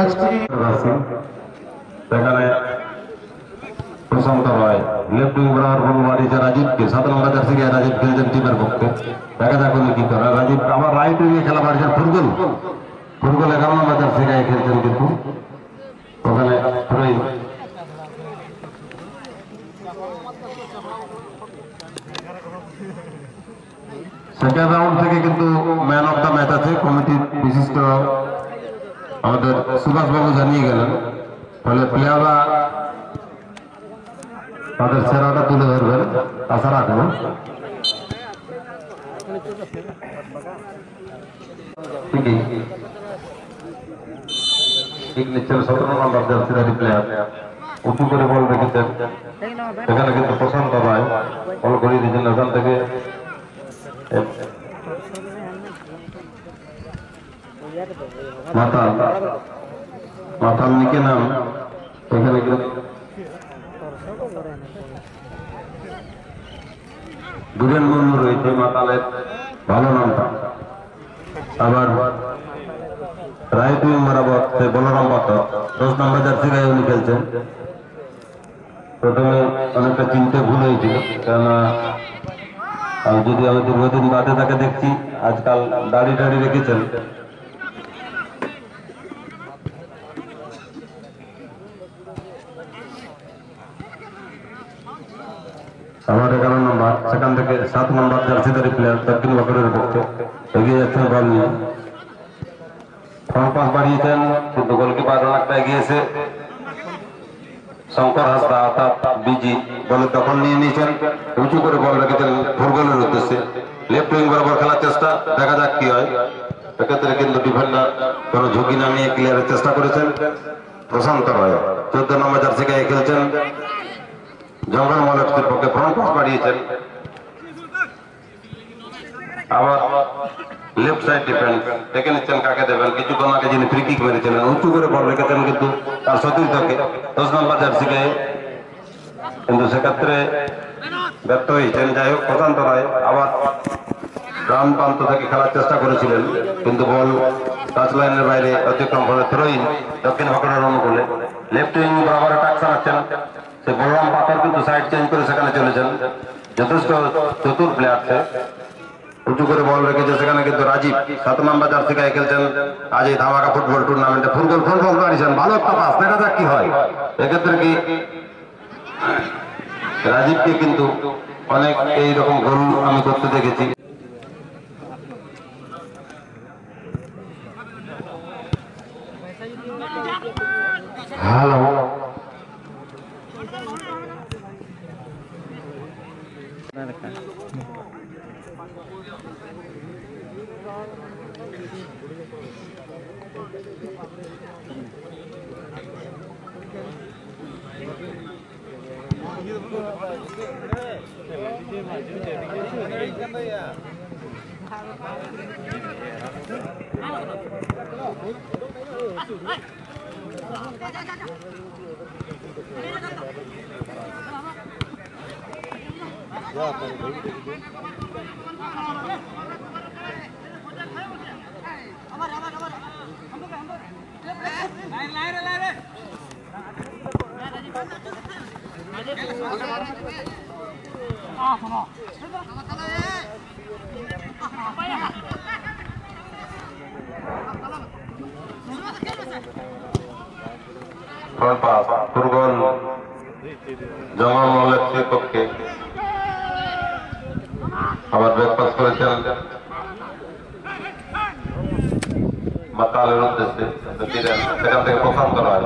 ম্যাচটি সেখানে প্রশান্ত রায় left wing বরাবর বল মারিয়েছে রাজীবকে। 7 নম্বর জার্সি গায়ে রাজীব খেলছেন টিমের পক্ষে। দেখা যাক উনি কি করে। রাজীব আবার রাইট উইংয়ে খেলা মারিয়েছেন ফুরগুল। ফুরগুল 11 নম্বর জার্সি গায়ে খেলছেন, কিন্তু ওখানে থ্রোইং। সেকেন্ড রাউন্ড থেকে কিন্তু ম্যান অফ দ্য ম্যাচ আছে কমিটির বিশিষ্ট আমাদের সুভাষবাবু জানিয়ে গেলেন। ফলে প্লেয়াররা তাদের সেরাটা তুলে ধরবেন আশা রাখবো। ঠিক নিচ্ছেন 17 নম্বর জার্সিধারী প্লেয়ার, উঁচু করে বল রেখেছেন। সেখানে কিন্তু প্রশান্ত রায় বল করিয়ে দিয়েছেন ওখান থেকে। মাথার নিচে নাম এখানে দুরেন বন্ধু রয়েছে মাতালের ভালো নামটা। আবার রাইট উইং বরাবর বলরাম পাত্র 10 নম্বর জার্সি গায়ে উনি খেলছেন। প্রথমে অনেকটা চিনতে ভুল হয়েছিল, কেননা যদি আমি দীর্ঘদিন বাদে তাকে দেখছি, আজকাল দাড়ি টাড়ি রেখেছেন। আমার 11 নম্বর, সেখান থেকে 7 নম্বর জার্সিধারী প্লেয়ার দক্ষিণ বকরের পক্ষে এগিয়ে যাচ্ছেন বল নিয়ে। ফ্রন্ট পাস বাড়িয়েছেন, কিন্তু গোলকিপার অনেকটা এগিয়েছে। শঙ্কর হাসদা অর্থাৎ বিজি বলে দখল নিয়ে নিয়েছেন, উঁচু করে বল রেখেছেন ফুটবলের উদ্দেশ্যে। লেফট উইং বরাবর খেলার চেষ্টা, দেখা যাক কি হয়। সেক্ষেত্রে কিন্তু ডিফেন্ডার কোনো ঝুঁকি না নিয়ে ক্লিয়ারের চেষ্টা করেছেন প্রশান্ত রায়। 14 নম্বর জার্সি গায়ে খেলছেন জঙ্গল মলের পক্ষে। ফ্রন্ট পাস বাড়িয়েছেন। আবার লেফট সাইড ডিফেন্স দেখে নিচ্ছেন কাকে দেবেন। কিছুক্ষণ আগে যিনি ফ্রি কিক মেরেছিলেন উঁচু করে বল রেখেছেন, কিন্তু তার সতীর্থকে 10 নম্বর জার্সি গায়ে, কিন্তু সেক্ষেত্রে ব্যর্থ হয়েছেন। যাই হোক, প্রশান্ত রায় আবার ডান প্রান্ত থেকে খেলার চেষ্টা করেছিলেন, কিন্তু বল টাচ লাইনের বাইরে অতিক্রম করে থ্রোইং দক্ষিণ বকরের অনুকূলে। লেফট উইং বরাবর টাক চালাচ্ছেন সে বলরাম পাথর, কিন্তু সাইড চেঞ্জ করে সেখানে চলেছেন। যথেষ্ট চতুর প্লেয়ার সে, উঁচু করে বল রেখেছে। সেখানে কিন্তু রাজীব 7 নম্বর জার্সি গায়ে খেলছেন আজ এই ধামাকা ফুটবল টুর্নামেন্টে। ফুটবল ফ্রন্ট মারিয়েছেন, ভালো একটা পাস, দেখা যাক কি হয়। এক্ষেত্রে কি রাজীবকে কিন্তু অনেক এইরকম গোল আমি করতে দেখেছি। হ্যালো, ফুটবল জঙ্গল মলের পক্ষে আবার ব্রেকফাস্ট করেছেন মাতালের উদ্দেশ্যে। সেখান থেকে প্রশান্ত রায়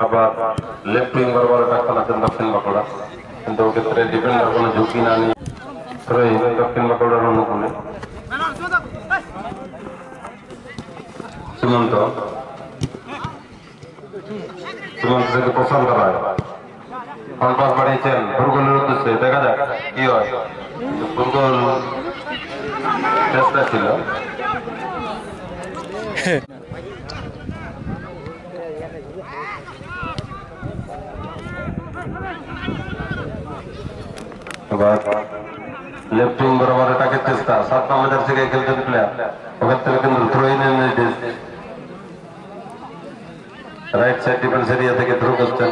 আবার লেফট উইং বরাবর টাকা আছেন দক্ষিণ বাঁকুড়া, কিন্তু ক্ষেত্রে ডিফেন্ডার কোনো ঝুঁকি না নিয়ে দক্ষিণ বাঁকুড়ার অনুকূলে। সীমন্ত থেকে প্রশান্ত রায় ফ্রন্ট পাস বাড়িয়েছেন ফুটবলের উদ্দেশ্যে, দেখা যাক কি হয়। ফুটবল চেষ্টা ছিল। এবার লেফট উইং বরাবর এটাকে চেষ্টা 7 নম্বর থেকে খেলছেন প্লেয়ার ওখান থেকে কিন্তু থ্রো ইনের নির্দেশ রাইট সাইড ডিফেন্স এরিয়া থেকে থ্রো করছেন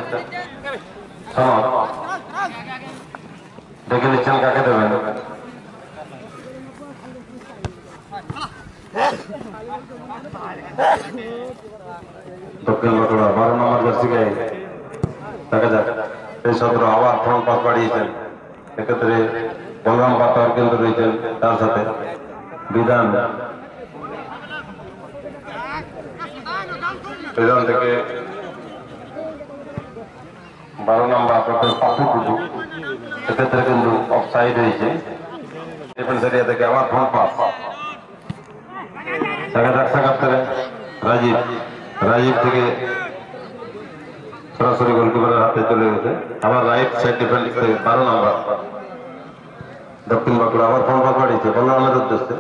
সনদ দেখে নিচ্ছেন কাকে দেবেন দক্ষিণ বাঁকুড়া 12 নম্বর জার্সি গায়ে দেখা যাক এই সত্র আবার ফ্রন্ট পাস বাড়িয়েছেন এক্ষেত্রে বলরাম পাতার কিন্তু রয়েছেন তার সাথে বিধান থেকে 12 নম্বর পাপু টুটু এক্ষেত্রে কিন্তু অফ সাইড হয়েছে ডিফেন্স এরিয়া থেকে আবার ফ্রন্ট পাস দেখা যাক সাক্ষাৎকারে রাজীব থেকে সরাসরি গোলকিপারের হাতে চলে গেছে আবার রাইট সাইড ডিফেন্স থেকে 12 নম্বর দক্ষিণ বাঁকুড়া আবার ফ্রন্ট পাস বাড়িয়েছে বলরামের উদ্দেশ্যে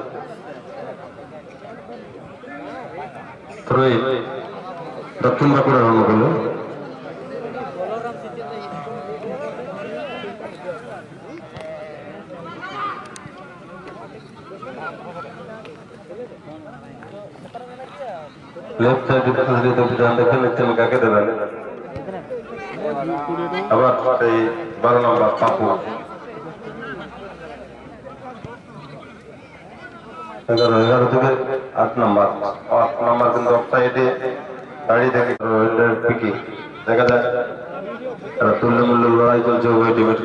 দক্ষিণ বাঁকুড়ার অনুকূলে লেফট সাইড দেখে নিচ্ছেন কাকে দেবেন আবার এই 12 নম্বর পাপু 11 থেকে 8 নম্বর কিন্তু অফ সাইডে দাঁড়িয়ে থেকে পিকি দেখা যায় তুল্যমূল্য লড়াই চলছে উভয় টিমের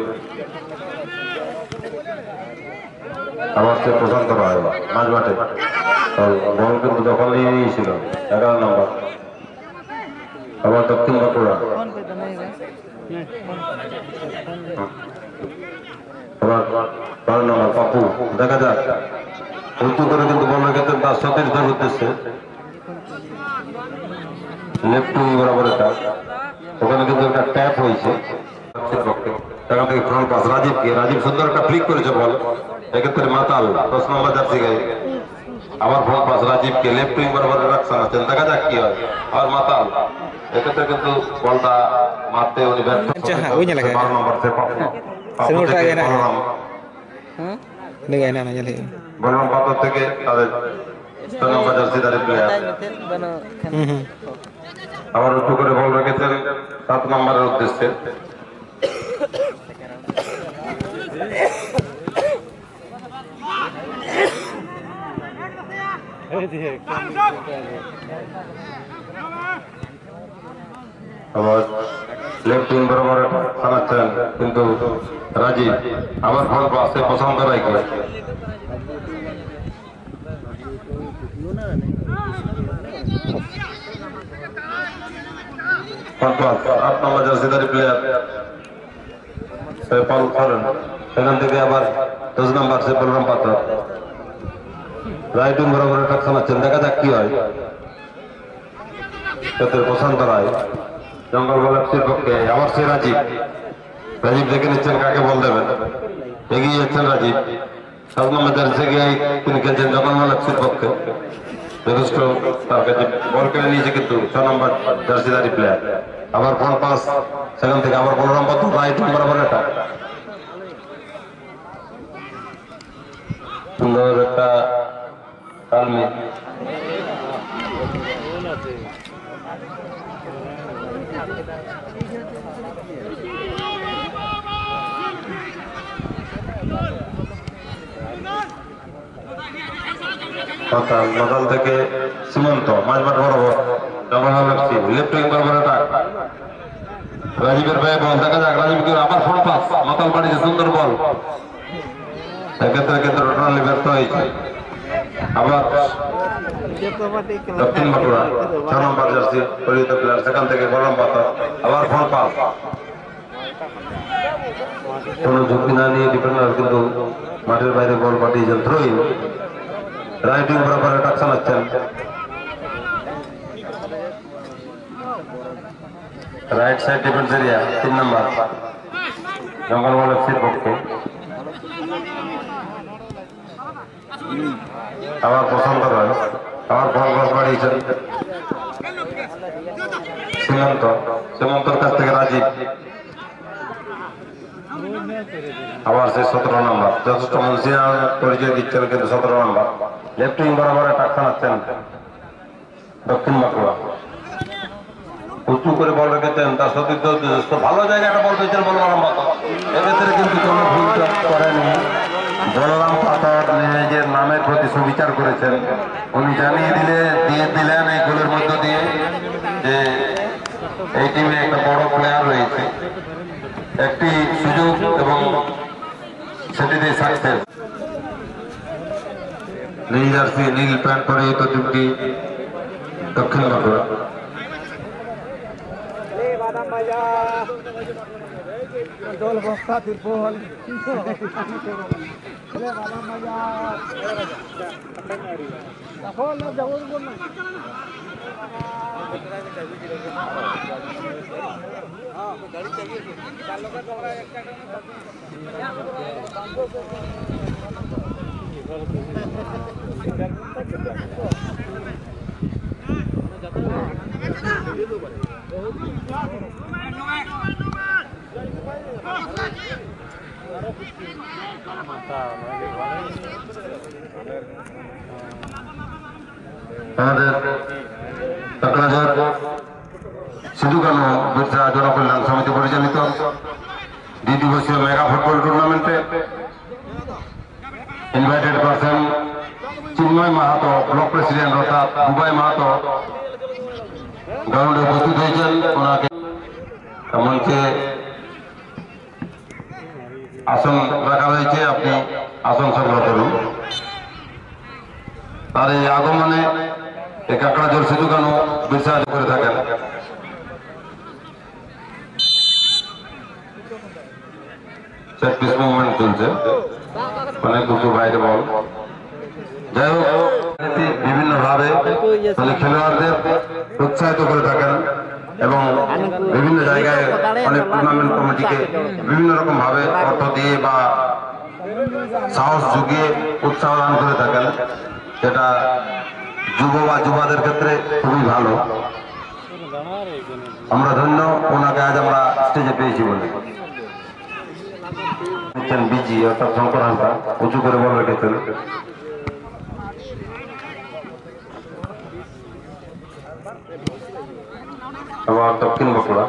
আবার সে প্রশান্ত রায় মাঝ মাঠে বল কিন্তু দখল নিয়ে নিয়েছিল 11 নম্বর আবার দক্ষিণ বাঁকুড়া আবার 12 নম্বর পাপু দেখা যাক উঁচু করে কিন্তু বল রেখেছেন তার সতীর্থের উদ্দেশ্যে লেফট উইং বরাবর এটা ওখানে কিন্তু একটা ট্যাপ হয়েছে সেখান থেকে ফ্রন্ট পাস রাজীব সুন্দর একটা ফ্লিক করেছে বল এক্ষেত্রে মাতাল 10 নম্বর জার্সি গায়ে আবার ফ্রন্ট পাস রাজীবকে লেফট উইং বরাবর রাখছেন আছেন দেখা যাক কি হয় আর মাতাল এক্ষেত্রে কিন্তু বলটা মারতে উনি ব্যর্থ 12 নম্বর সে বলরাম পাথর থেকে তাদের 6 নম্বর জার্সি দাঁড়িয়ে প্লেয়ার আবার উঁচু করে বল রেখেছেন 7 নম্বরের উদ্দেশ্যে আবার লেফট উইং বরাবর চালাচ্ছেন কিন্তু রাজীব আবার ফল পাশে পছন্দ রাখে 8 নম্বর জার্সিদারি প্লেয়ার সেখান থেকে আবার 10 নম্বর সে বলরাম পাথর রাইট উইং বরাবর টাকশন আছেন দেখা যাক কি হয় প্রশান্ত রায় জঙ্গল গলাপসির পক্ষে আবার সে রাজীব দেখে নিচ্ছেন কাকে বল দেবেন এগিয়ে যাচ্ছেন রাজীব 7 নম্বর জার্সি গিয়ে তিনি খেলছেন জঙ্গল গলাপসির পক্ষে যথেষ্ট তার কাছে বল কেড়ে নিয়েছে কিন্তু 6 নম্বর জার্সিদারি প্লেয়ার আবার ফ্রন্ট পাস সেখান থেকে আবার বলরাম পাথর রাইট উইং বরাবর এটা সুন্দর একটা কালমে নদাল থেকে সীমন্ত মাঝমাঠ বরাবর লেফট উইং বরাবর এটা রাজীবের ভাই বল দেখা যাক রাজীবকে আবার ফ্রন্ট পাস মাতাল বাড়িতে সুন্দর বল এক্ষেত্রে কিন্তু টোটালি ব্যর্থ হয়েছে আবার দক্ষিণ বাঁকুড়া 6 নম্বর জার্সি পরিহিত প্লেয়ার সেখান থেকে বলরাম পাথর আবার ফ্রন্ট পাস কোন ঝুঁকি না নিয়ে ডিফেন্ডার কিন্তু মাঠের বাইরে বল পাঠিয়েছেন থ্রো ইন রাইট উইং বরাবর অ্যাটাক চালাচ্ছেন রাইট সাইড ডিফেন্স এরিয়া 3 নম্বর জঙ্গল গলাপসির পক্ষে আবার পছন্দ হয় আবার বল বল বাড়িয়েছেন সীমন্তর কাছ থেকে রাজীব আবার সে 17 নম্বর যথেষ্ট মনসিয়ার পরিচয় দিচ্ছেন, কিন্তু 17 নম্বর লেফট উইং বরাবরে টাক খানাচ্ছেন দক্ষিণ বাঁকুড়া। উঁচু করে বল রেখেছেন, তার সতীর্থ যথেষ্ট ভালো জায়গাটা বল পেয়েছেন বলরাম পাথর। এক্ষেত্রে কিন্তু কোনো ভুল করেনি বলরাম পাথর, নিজের নামের প্রতি সুবিচার করেছেন। উনি জানিয়ে দিলেন এই গোলের মধ্য দিয়ে যে এই টিমে একটা বড় প্লেয়ার রয়েছে, একটি সুযোগ এবং সেটিতে সাকসেস। নীল জার্সি নীল প্যান্ট পরে এই টিমটি দক্ষিণ বাঁকুড়া। আমাদের কাকড়াঝড় সিধু কানু বিরসা জনকল্যাণ সমিতি পরিচালিত দ্বিদিবসীয় মেগা ফুটবল টুর্নামেন্টে ইনভাইটেড পারসন চিন্ময় মাহাতো, ব্লক প্রেসিডেন্ট অর্থাৎ বুবাই মাহাতো গ্রাউন্ডে উপস্থিত হয়েছেন। ওনাকে মঞ্চে আসন রাখা হয়েছে, আপনি আসন সংগ্রহ করুন। তার এই আগমনে এই কাকড়াঝড় সিধু কানু বিরসা করে থাকেন। সেট পিস মুভমেন্ট চলছে, অনেক উঁচু বাইরে বল। যাই হোক, বিভিন্ন ভাবে খেলোয়াড়দের উৎসাহিত করে থাকেন এবং বিভিন্ন জায়গায় অনেক টুর্নামেন্ট কমিটিকে বিভিন্ন রকম ভাবে অর্থ দিয়ে বা সাহস জুগিয়ে উৎসাহ দান করে থাকেন, যেটা যুব বা যুবাদের ক্ষেত্রে খুবই ভালো। আমরা ধন্য ওনাকে আজ আমরা স্টেজে পেয়েছি বলে। বিজি অর্থাৎ শঙ্কর হালকা উঁচু করে বল রেখেছেন। আবার দক্ষিণ বাঁকুড়া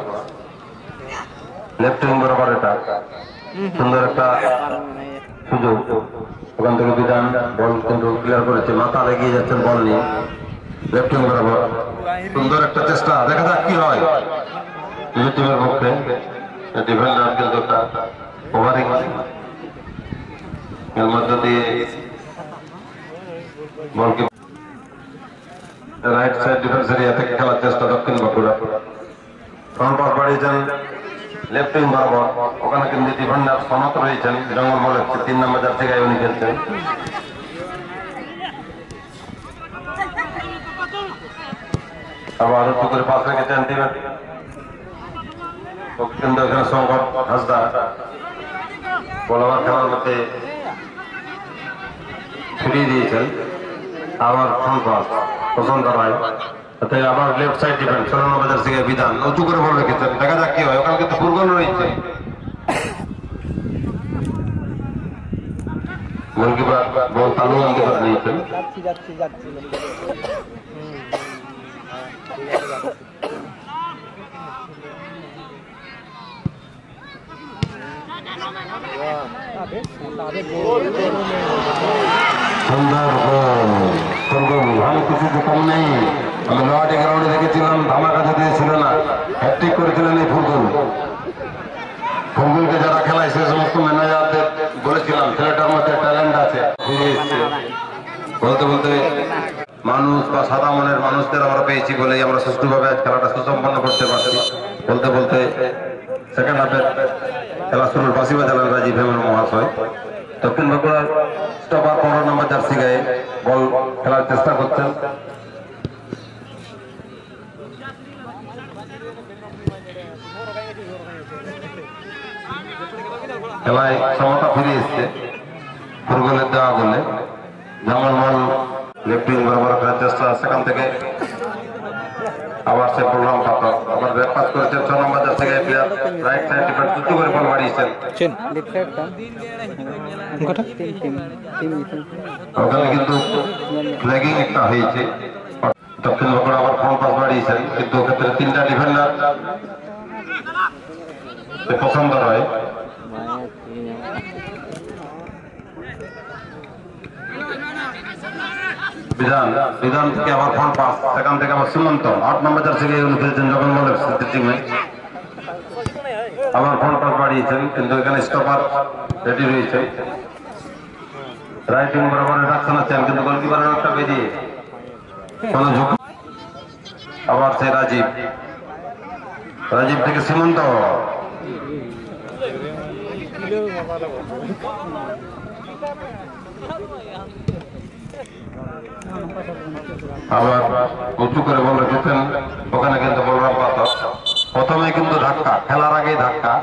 লেফট উইং বরাবর এটা সুন্দর একটা সুযোগ, ওখান থেকে বিধান বল কিন্তু ক্লিয়ার করেছে, মাথা এগিয়ে যাচ্ছেন বল নিয়ে লেফট উইং বরাবর। সুন্দর একটা চেষ্টা, দেখা যাক কি হয় নিজের টিমের পক্ষে। ডিফেন্ডার কিন্তু একটা ওভারিং এর মধ্য দিয়ে বলকে রাইট সাইড ডিফেন্স এরিয়া থেকে খেলার চেষ্টা দক্ষিণ বাঁকুড়া। ফ্রন্ট পাস বাড়িয়েছেন লেফট উইং বরাবর, ওখানে কিন্তু ডিফেন্ডার সনত রয়েছেন জঙ্গল বলে 3 নম্বর জার্সি গায়ে উনি খেলছেন। আবার উঁচু করে পাস রেখেছেন টিমের কিন্তু এখানে সংকট হাসদা বল আবার খেলার মধ্যে ফিরিয়ে দিয়েছেন। আবার ফ্রন্ট পাস পছন্দ রায়, আবার লেফট সাইড ডিফেন্স 16 নম্বর জার্সি গায়ে বিধান উঁচু করে বল রেখেছেন, দেখা যাক কি হয়। ওখানে কিন্তু ফুটবল রয়েছে, গোলকিপার বল তালু আনতে নিয়েছেন। আমি কিছু কম নেই, আমি লোহাটি গ্রাউন্ডে দেখেছিলাম, ধামাকা যদি ছিল না, হ্যাট্রিক করেছিলেন এই ফুটবল। ফুটবলকে যারা খেলায় সে সমস্ত ম্যানেজারদের বলেছিলাম ছেলেটার মধ্যে ট্যালেন্ট আছে, ফিরে এসছে। বলতে বলতে মানুষ বা সাদা মনের মানুষদের আমরা পেয়েছি বলেই আমরা সুষ্ঠুভাবে খেলাটা সুসম্পন্ন করতে পারছি। বলতে বলতে সেকেন্ড হাফের খেলা শুরুর বাঁশি বাজালেন রাজীব হেমন মহাশয়। দক্ষিণ বাঁকুড়ার স্টপার 15 নম্বর জার্সি গায়ে বল খেলার চেষ্টা করছেন। খেলায় সমতা ফিরে এসছে ফুটবলের দেওয়া বলে। জঙ্গলমহল লেফট উইং বরাবর খেলার চেষ্টা, সেখান থেকে আবার সে প্রোগ্রাম পাতা আবার ব্যাক পাস করেছেন 6 নম্বর জার্সি গায়ে প্লেয়ার রাইট সাইড ডিফেন্স উঁচু করে বল বাড়িয়েছেন ওখানে কিন্তু ফ্ল্যাগিং একটা হয়েছে দক্ষিণ বগুড়া আবার ফ্রন্ট পাস বাড়িয়েছেন কিন্তু ওক্ষেত্রে তিনটা ডিফেন্ডার পছন্দ হয় বিধান থেকে আবার ফ্রন্ট পাস সেখান থেকে আবার সীমন্ত 8 নম্বর জার্সি খেলছেন যখন বলে টিমে আবার ফ্রন্ট পাস বাড়িয়েছেন কিন্তু এখানে স্টপার রেডি রয়েছে রাইট উইং বরাবর ডাকছেন আছেন কিন্তু গোলকিপারের একটা বেরিয়ে কোন ঝুঁকি আবার সে রাজীব থেকে সীমন্ত আবার উঁচু করে বল রেখেছেন ওখানে কিন্তু বলরাম পাথর প্রথমে কিন্তু ধাক্কা খেলার আগেই ধাক্কা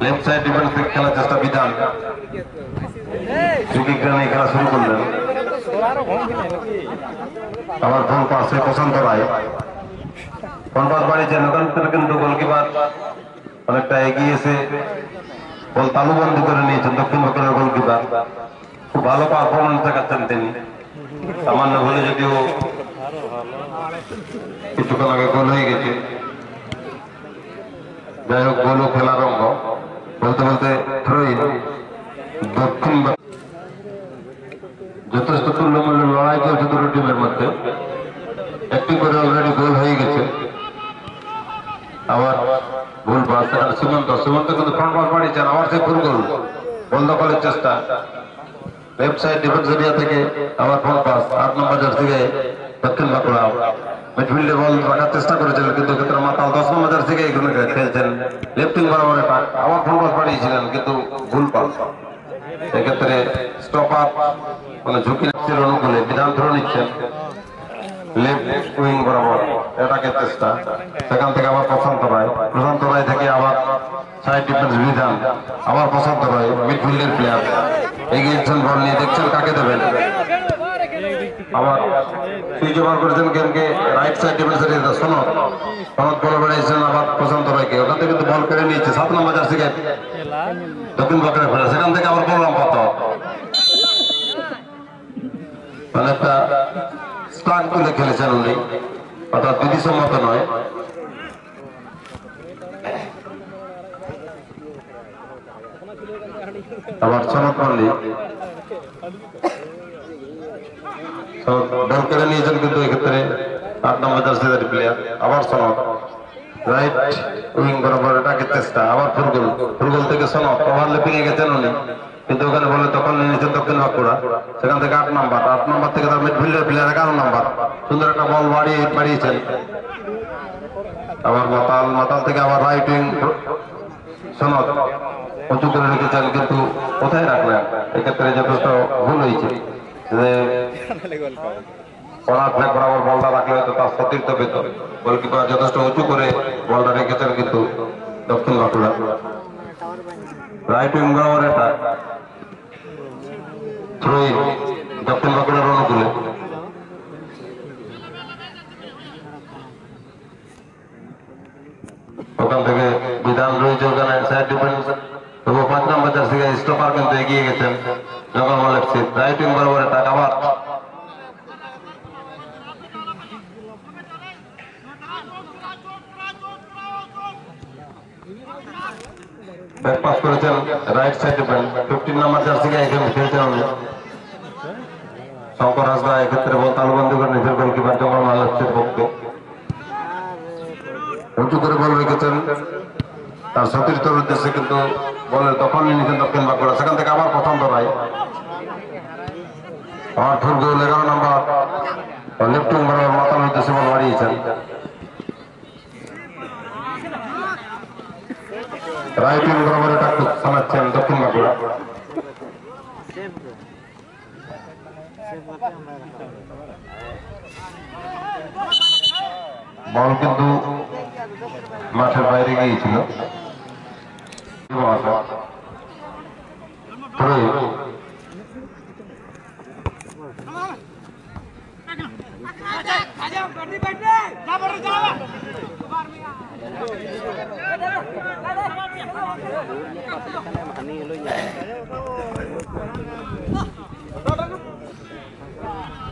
লেফট সাইড ডিফেন্স থেকে খেলার চেষ্টা বিধান খেলা শুরু করলেন আবার ফোন পাশে প্রশান্ত রায় ফোন পাস বাড়িয়েছেন ওখান থেকে কিন্তু গোলকিপার অনেকটা এগিয়েছে বল তালুবন্দি করে নিয়েছেন দক্ষিণ বগুড়ার গোলকিপার খুব ভালো পারফরমেন্স দেখাচ্ছেন তিনি সামান্য ভুলে যদিও কিছুক্ষণ আগে গোল হয়ে গেছে যাই হোক গোল খেলার অঙ্গ বলতে বলতে থ্রোইন দক্ষিণ যথেষ্ট তুল্যমূল্য লড়াই চলছে দুটো টিমের মধ্যে একটি করে অলরেডি গোল হয়ে গেছে আবার ভুল পাস সীমন্ত কিন্তু ফ্রন্ট বল বাড়িয়েছেন আবার সে ফুল গোল বল দখলের চেষ্টা লেফট সাইড ডিফেন্স এরিয়া থেকে আবার ফ্রন্ট পাস 8 নম্বর জার্সি থেকে দক্ষিণ বাঁকুড়া মিডফিল্ডে বল রাখার চেষ্টা করেছিলেন কিন্তু ক্ষেত্রে মাতাল 10 নম্বর জার্সি থেকে এখানে খেলছেন লেফট উইং বরাবর আবার ফ্রন্ট পাস বাড়িয়েছিলেন কিন্তু ভুল পাস এক্ষেত্রে স্টপ আপ মানে ঝুঁকি নিচ্ছেন অনুকূলে বিধান ধরে নিচ্ছেন লেফট উইং বরাবর এটাকে চেষ্টা সেখান থেকে আবার প্রশান্ত রায় থেকে আবার সাইড ডিফেন্স বিধান আবার প্রশান্ত রায় মিডফিল্ডের প্লেয়ার এগিয়েছেন বল নিয়ে দেখছেন কাকে দেবেন আবার সুইচ ওভার করেছেন গেমকে রাইট সাইড ডিফেন্সের সনদ বল বেড়েছেন আবার প্রশান্ত রায়কে ওখান থেকে কিন্তু বল কেড়ে নিয়েছে 7 নম্বর জার্সি দক্ষিণ বগুড়া ফেরা সেখান থেকে আবার বললাম পাথর মানে একটা স্টার্ট তুলে খেলেছেন উনি অর্থাৎ বিধিসম্মত নয় আবার সনদ মল্লিক বল কেড়ে নিয়েছেন কিন্তু এক্ষেত্রে 8 নম্বর জার্সিদারি প্লেয়ার আবার সনদ রাইট উইং বরাবর এটাকে চেষ্টা আবার ফুলগোল থেকে সনদ ওভারল্যাপিং এ গেছেন উনি কিন্তু ওখানে বলে তখন নিয়েছেন দক্ষিণ বাঁকুড়া সেখান থেকে 8 নম্বর থেকে তার মিডফিল্ডের প্লেয়ার 11 নম্বর সুন্দর একটা বল বাড়িয়েছেন আবার মাতাল থেকে আবার রাইট উইং সনদ উঁচু করে রেখেছেন কিন্তু কোথায় রাখলেন এক্ষেত্রে যথেষ্ট ভুল হয়েছে যে কর্নার ফ্ল্যাগ বরাবর বলটা রাখলে হয়তো তার সতীর্থ পেত গোলকিপার যথেষ্ট উঁচু করে বলটা রেখেছেন কিন্তু দক্ষিণ বাঁকুড়া রাইট উইং বরাবর এটা থ্রোইন দক্ষিণ বাঁকুড়ার অনুকূলে ওখান থেকে বিধান রয়েছে ওখানে সাইড ডিফেন্স তবু 5 নম্বর জার্সি স্টপার কিন্তু এগিয়ে গেছেন যখন বলে রাইট উইং বরাবর এটা আবার ব্যাক পাস করেছেন রাইট সাইড ডিফেন্স 15 নম্বর জার্সি এখানে খেলছেন উনি শঙ্কর হাসদা এক্ষেত্রে বল তালুবন্দি করে নিজের গোলকিপার যখন মালয়েশিয়ার পক্ষে উঁচু করে বল রেখেছেন তার সতীর্থের উদ্দেশ্যে কিন্তু বলের দখল নিয়ে নিয়েছেন দক্ষিণ বাঁকুড়া সেখান থেকে আবার প্রশান্ত রায় আবার ফুলগোল 11 নম্বর লেফট উইং বরাবর মাতাল উদ্দেশ্যে বল বাড়িয়েছেন রাইট উইং বরাবর এটা শোনাচ্ছেন দক্ষিণ বাঁকুড়া বল কিন্তু মাঠের বাইরে গিয়েছিল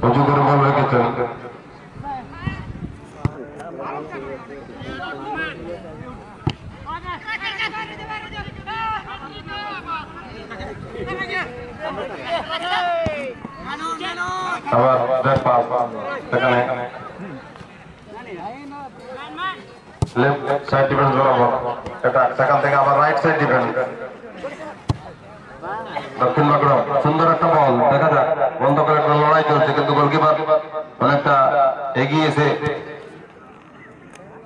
উঁচু করে বল রেখেছেন। আবার সেখানে লেফট সাইড ডিফেন্স বরাবর এটা সেখান থেকে আবার রাইট সাইড ডিফেন্স দক্ষিণ বাঁকুড়া সুন্দর একটা বল দেখা যাক বন্ধ করে একটা লড়াই চলছে কিন্তু গোলকিপার অনেকটা এগিয়ে এসে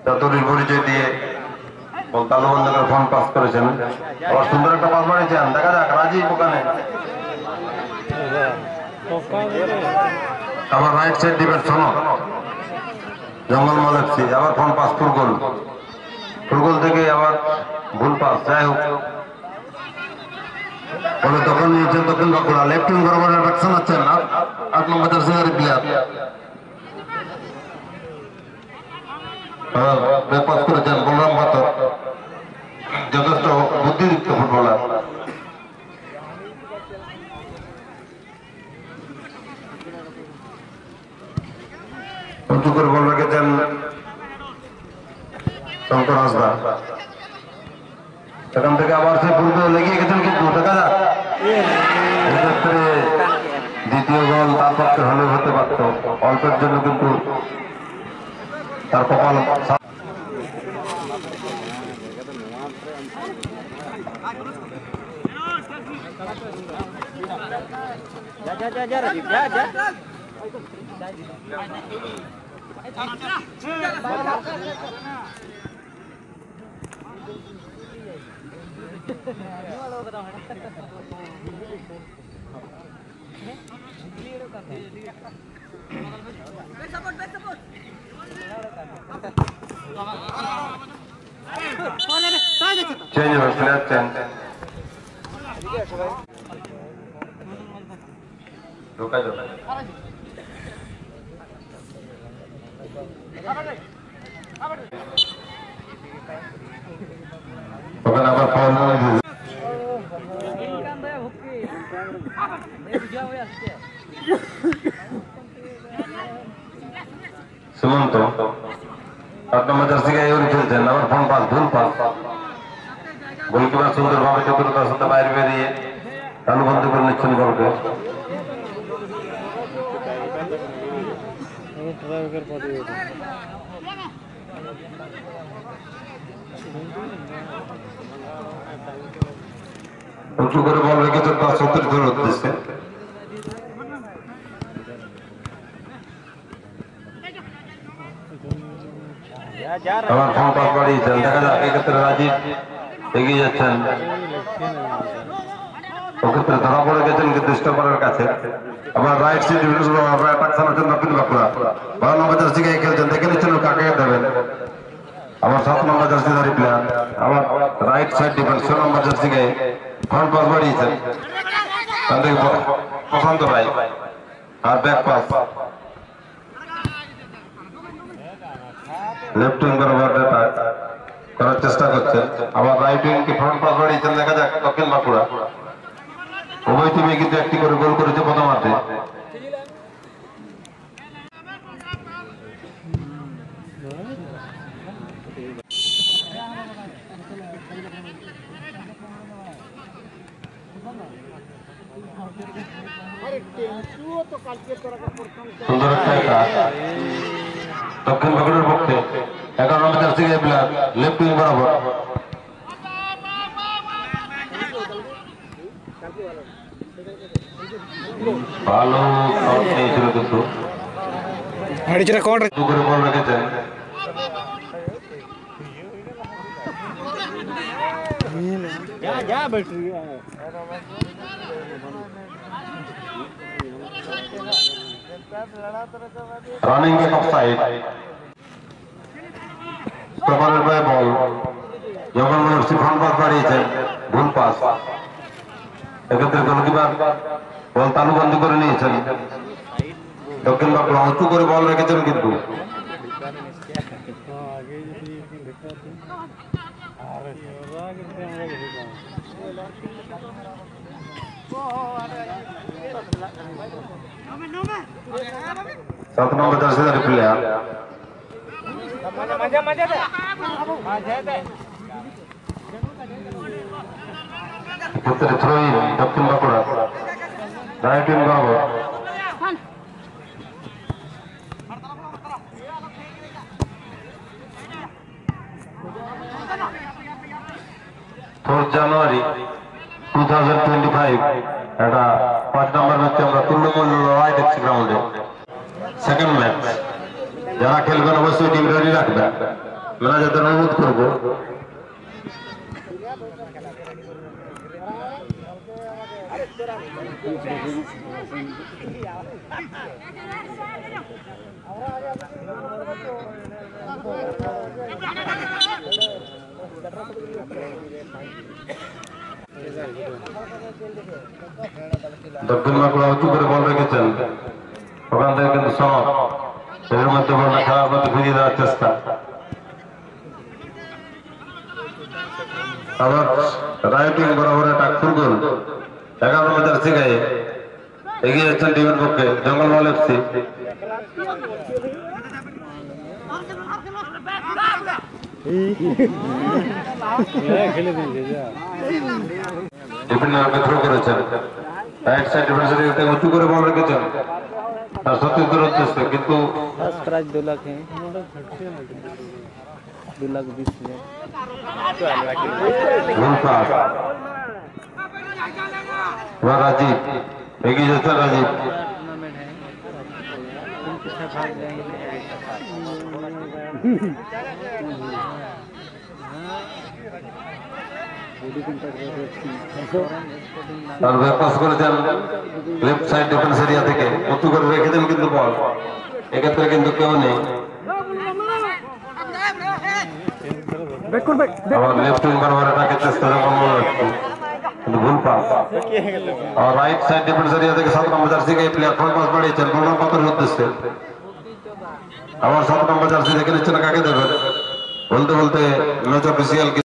চতুরীর পরিচয় দিয়ে বল তালু বন্ধ করে ফোন পাস করেছেন আবার সুন্দর একটা পাস মারিয়েছেন দেখা যাক রাজীব ওখানে আবার রাইট সাইড ডিফেন্স শোনো জঙ্গলমল এফসি আবার ফোন পাস ফুলগোল থেকে আবার ভুল পাস যাই হোক বলে তখন নিয়েছেন দক্ষিণ বাঁকুড়া লেফট উইং বরাবর ব্যাটসম্যান আছেন ৮ নম্বর জার্সিধারী প্লেয়ার ব্যাক পাস করেছেন বলরাম পাথর যথেষ্ট বুদ্ধিদীপ্ত ফুটবলার উঁচু করে বল রেখেছেন শঙ্কর হাসদা সেখান থেকে আবার সে পূর্বে লেগে গেছেন কিন্তু দেখা যাক এক্ষেত্রে দ্বিতীয় গোল তার পক্ষে হলেও হতে পারত অল্পের জন্য কিন্তু তার কপাল চেঞ্জ হবে প্লেয়ার চেঞ্জ ঢোকা যাবে ওখানে আবার ফাউল সুমন্ত ৮ নম্বর জার্সি গায়ে খেলছেন আবার ফোন পাস ভুল পাস গোলকিপার সুন্দরভাবে চতুরতার সাথে বাইরে বেরিয়ে তালুবন্ধ করে নিচ্ছেন বলকে উঁচু করে বল রেখেছেন তার ৩৬ উদ্দেশ্যে আবার ফোন পাস বাড়িয়েছেন দেখা যাক এক্ষেত্রে রাজীব এগিয়ে যাচ্ছেন ওক্ষেত্রে ধরা পড়ে গেছেন কিন্তু স্টপারের কাছে আবার রাইট সাইড অ্যাটাকশন আছেন দক্ষিণ বাঁকুড়া ১২ নম্বর জার্সি গায়ে খেলছেন দেখে নিচ্ছেন কাকে দেবেন আবার ৭ নম্বর জার্সিধারী প্লেয়ার আবার রাইট সাইড ডিফেন্স ৬ নম্বর জার্সি গায়ে ফ্রন্ট পাস বাড়িয়েছেন প্রশান্ত ভাই আর ব্যাক পাস লেফট উইং বরাবর করার চেষ্টা করছেন আবার রাইট উইং কে ফ্রন্ট পাস বাড়িয়েছেন দেখা যাক দক্ষিণ বাঁকুড়া উভয় টিমে কিন্তু একটি করে গোল করেছে প্রথমার্ধে সুন্দর একটা দক্ষিণ বাঁকুড়ার পক্ষে ১১ নম্বর জার্সি গায়ে প্লেয়ার লেফট উইং বরাবর ভালো শট নিয়েছিল কিন্তু করে বল রেখেছেন রানিং এ অফসাইড স্টপারের পায়ে বল যখন ফ্রন্ট পাস বাড়িয়েছেন ভুল পাস এক্ষেত্রে গোলকিপার বল তালুবন্দি করে নিয়েছেন দক্ষিণ বাঁকুড়া উঁচু করে বল রেখেছেন কিন্তু सात नंबर जर्सी प्लेयर थ्रोइन दक्षिण बांकुड़ा राइट विंग बराबर জানুয়ারি 2025 এটা 5 নম্বর ম্যাচে আমরা তুল্যমূল্য লড়াই দেখছি গ্রাউন্ডে সেকেন্ড ম্যাচ যারা খেলবেন অবশ্যই টিম রেডি রাখবেন ম্যানেজারদের অনুরোধ করবো দক্ষিণ বাঁকুড়া উঁচু করে বল রেখেছেন ওখান থেকে কিন্তু সনদ এর মধ্যে বলটা খেলার মধ্যে ফিরিয়ে দেওয়ার চেষ্টা আবার রাইটিং বরাবর একটা ফুটবল 11 নম্বর জার্সি গায়ে এগিয়ে যাচ্ছেন টিমের পক্ষে জঙ্গলমহল এফসি থ্রো করেছেন রাইট সাইড ডিফেন্সে উঁচু করে বল রেখেছেন আর সতীর্থের উদ্দেশ্যে কিন্তু 2 लाख है 2,20,000 রাজীব এগিয়ে যাচ্ছেন রাজীব टूर्नामेंट है उनके साथ भाग जाएंगे আর ব্যাপাস করেছেন লেফট সাইড ডিফেন্স এরিয়া থেকে উঁচু করে রেখেছেন কিন্তু বল এক্ষেত্রে কিন্তু কেউ নেই আবার লেফট উইং বরাবর এটাকে চেষ্টা যখন কিন্তু ভুল পাস আর রাইট সাইড ডিফেন্স এরিয়া থেকে 7 নম্বর জার্সি কে প্লেয়ার ফ্রন্ট পাস বাড়িয়েছেন প্রোগ্রাম পাতের উদ্দেশ্যে আবার 7 নম্বর জার্সি দেখে নিচ্ছেন কাকে দেবেন বলতে বলতে ম্যাচ অফিসিয়াল